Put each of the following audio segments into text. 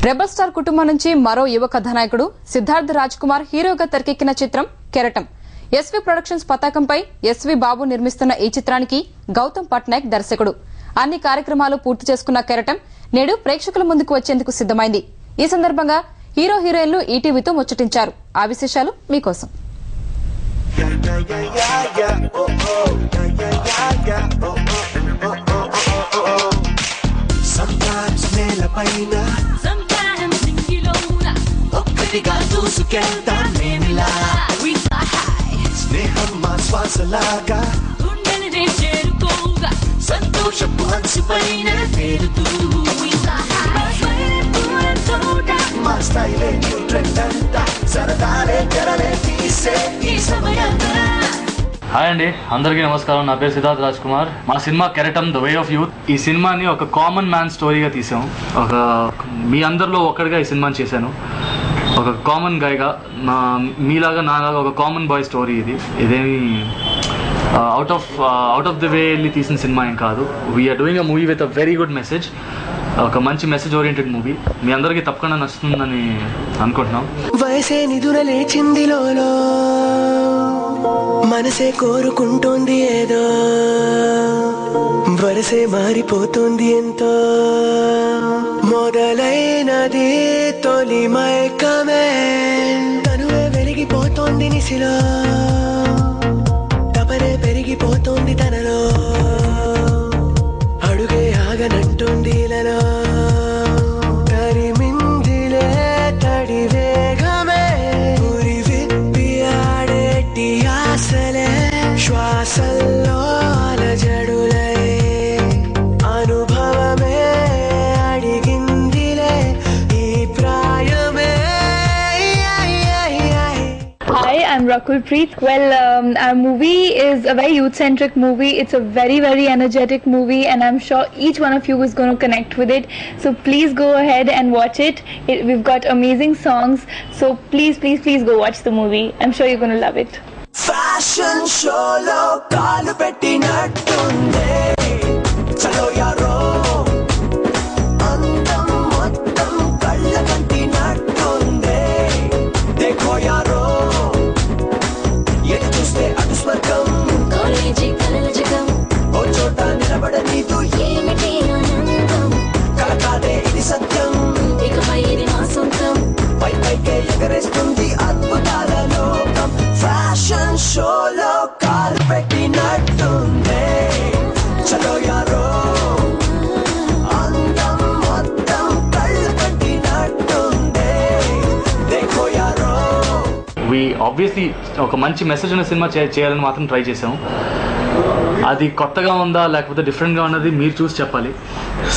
Rebel star కుటుంబం నుంచి మరో యువ కథానాయకుడు సిద్ధార్థ్ రాజ్ కుమార్ హీరోగా తెరకెక్కిన చిత్రం కెరటం. ఎస్వి ప్రొడక్షన్స్ పతాకంపై ఎస్వి బాబు నిర్మిస్తున్న ఈ చిత్రానికి గౌతమ్ పట్నాయక్ దర్శకుడు. అన్ని కార్యక్రమాలు పూర్తి చేసుకున్న కెరటం నేడు ప్రేక్షకుల ముందుకు వచ్చేందుకు సిద్దమైంది. ఈ సందర్భంగా హీరో హీరోయిన్లు ఈటీవీతో ముచ్చటించారు. ఆ విశేషాలు మీకోసం. సంతోషపు హంసి పైన పేరుతూ మా స్టైలే ట్రెండ్ అంతా సరదాలే తెరలే తీసే ఈ సమయంలో. హాయ్ అండి, అందరికీ నమస్కారం. నా పేరు సిద్ధార్థ్ రాజ్ కుమార్. మా సినిమా కెరటం ద వే ఆఫ్ యూత్. ఈ సినిమాని ఒక కామన్ మ్యాన్ స్టోరీగా తీసాం. మీ అందరిలో ఒక్కడిగా ఈ సినిమాని చేశాను. ఒక కామన్ గైగా, మీలాగా నాలాగా ఒక కామన్ బాయ్ స్టోరీ ఇదేమి అవుట్ ఆఫ్ ద వే వెళ్ళి తీసిన సినిమా ఏం కాదు. We're doing a movie with a very good message. ఒక మంచి మెసేజ్ ఓరియంటెడ్ మూవీ. మీ అందరికీ తప్పకుండా నచ్చుతుందని అనుకుంటున్నాం. వయసే నిదుర లేచింది లోలో, మనసే కోరుకుంటోంది ఏదో, వరసే మారిపోతుంది ఎంతో, మొదలైనది తొలి మైకమే, తనువే వెలిగిపోతోంది నిసిలో, తపనే పెరిగిపోతోంది తనలో, అడుగే ఆగనంటుంది ఇలలో, తరిమిందిలే తడి వేగమే, ఉరి విప్పి ఆడేటి ఆశలే, శ్వాసల్లో అలజడులై అనుభవమే అడిగిందిలే ఈ ప్రాయమే. Hi, I'm Rakul Preet. Well, our movie is a very youth-centric movie. It's a very, very energetic movie, and I'm sure each one of you is going to connect with it. So please go ahead and watch it. We've got amazing songs. So please, please, please go watch the movie. I'm sure you're going to love it. Fashion show lo kaalu pettinattunde, chalo yaro andam mottam kalla kantinattunde, dekho yaro edu chuste adu swargam, college kalala jagam, o chota nilabadanidu emiti anandam, kalakade idi satyam, ikamai idi ma sontam, pai paike egarestundi adbutala lokam. Fashion show lo kaalu pettinattunde, chalo yaro andam mottam kallu kantinattunde, dekho yaro. we obviously ఒక మంచి message ఉన్న cinema చేయాలని మాత్రం try చేసాము. అది కొత్తగా ఉందా లేకపోతే డిఫరెంట్గా ఉన్నది మీరు చూసి చెప్పాలి.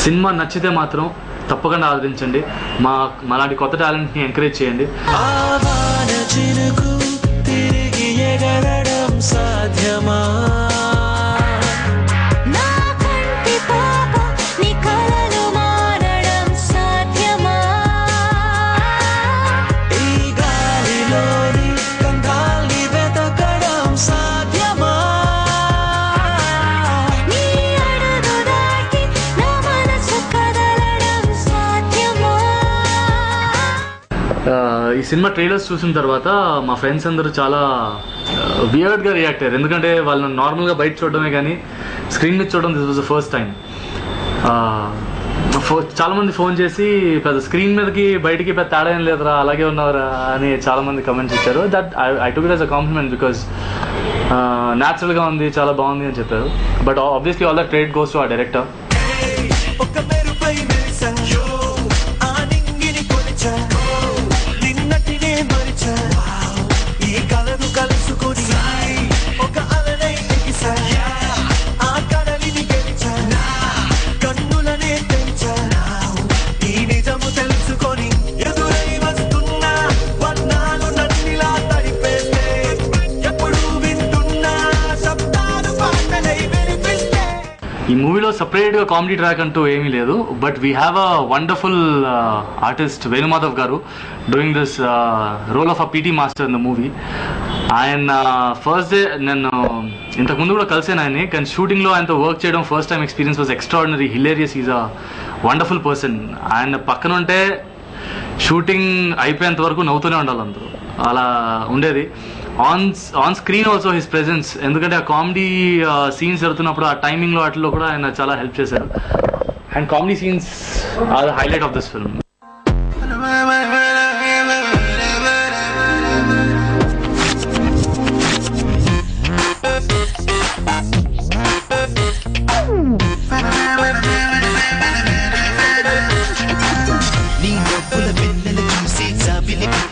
సినిమా నచ్చితే మాత్రం తప్పకుండా ఆదరించండి. మాలాంటి కొత్త టాలెంట్ని ఎంకరేజ్ చేయండి. ఆవాన చినుకు తిరిగి ఎగరడం సాధ్యమా, నా కంటి పాప నీ కలలు మారడం సాధ్యమా, ఈ గాలిలోని గంధాల్ని వెతకడం సాధ్యమా, నీ అడుగు దాటి నా మనసు కదలడం సాధ్యమా. ఈ సినిమా ట్రైలర్స్ చూసిన తర్వాత మా ఫ్రెండ్స్ అందరూ చాలా వియర్డ్గా రియాక్ట్ అయ్యారు. ఎందుకంటే వాళ్ళని నార్మల్గా బయట చూడడమే కానీ స్క్రీన్ మీద చూడడం this was the first time. చాలామంది ఫోన్ చేసి పెద్ద స్క్రీన్ మీదకి బయటికి పెద్ద తేడా ఏం లేదురా, అలాగే ఉన్నవరా అని చాలామంది కమెంట్స్ ఇచ్చారు. That I took it as a compliment because న్యాచురల్గా ఉంది, చాలా బాగుంది అని చెప్పారు. But obviously all the credit goes to ఆ డైరెక్టర్. ఈ మూవీలో సపరేట్గా కామెడీ ట్రాక్ అంటూ ఏమీ లేదు. But we have a wonderful artist Venumadhav garu doing this role of a PT master in the movie. ఆయన ఫస్ట్ డే నేను ఇంతకుముందు కూడా కలిసాను ఆయన్ని, కానీ షూటింగ్లో ఆయనతో వర్క్ చేయడం first time experience was extraordinary, hilarious. Is a wonderful person. ఆయన పక్కన ఉంటే షూటింగ్ అయిపోయేంత వరకు నవ్వుతూనే ఉండాలి అందరూ, అలా ఉండేది. On screen also his presence, ఎందుకంటే ఆ కామెడీ సీన్స్ జరుగుతున్నప్పుడు ఆ టైమింగ్లో వాటిలో కూడా ఆయన చాలా హెల్ప్ చేశారు. And comedy scenes are the highlight of this film.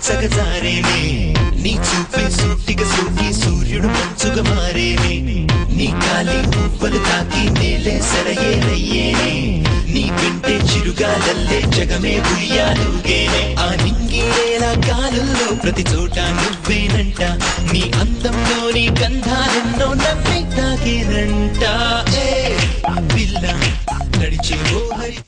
సగజారేనే నీ చూపే సూటిగా సూకి సూర్యుడు మంచుగా మారేనే నీ కాలి పువ్వులు తాకి నేలే సరయేరయ్యేనే నీ వింటే చిరుగాలల్లే జగమే ఉయ్యాలుగేనే ఆ నింగిరేలా కాలంలో ప్రతి చోట నువ్వేనంట నీ అందంలోని గంధాలెన్నో నవ్వే తాగేనంట పిల్ల నడిచే ఓ హరి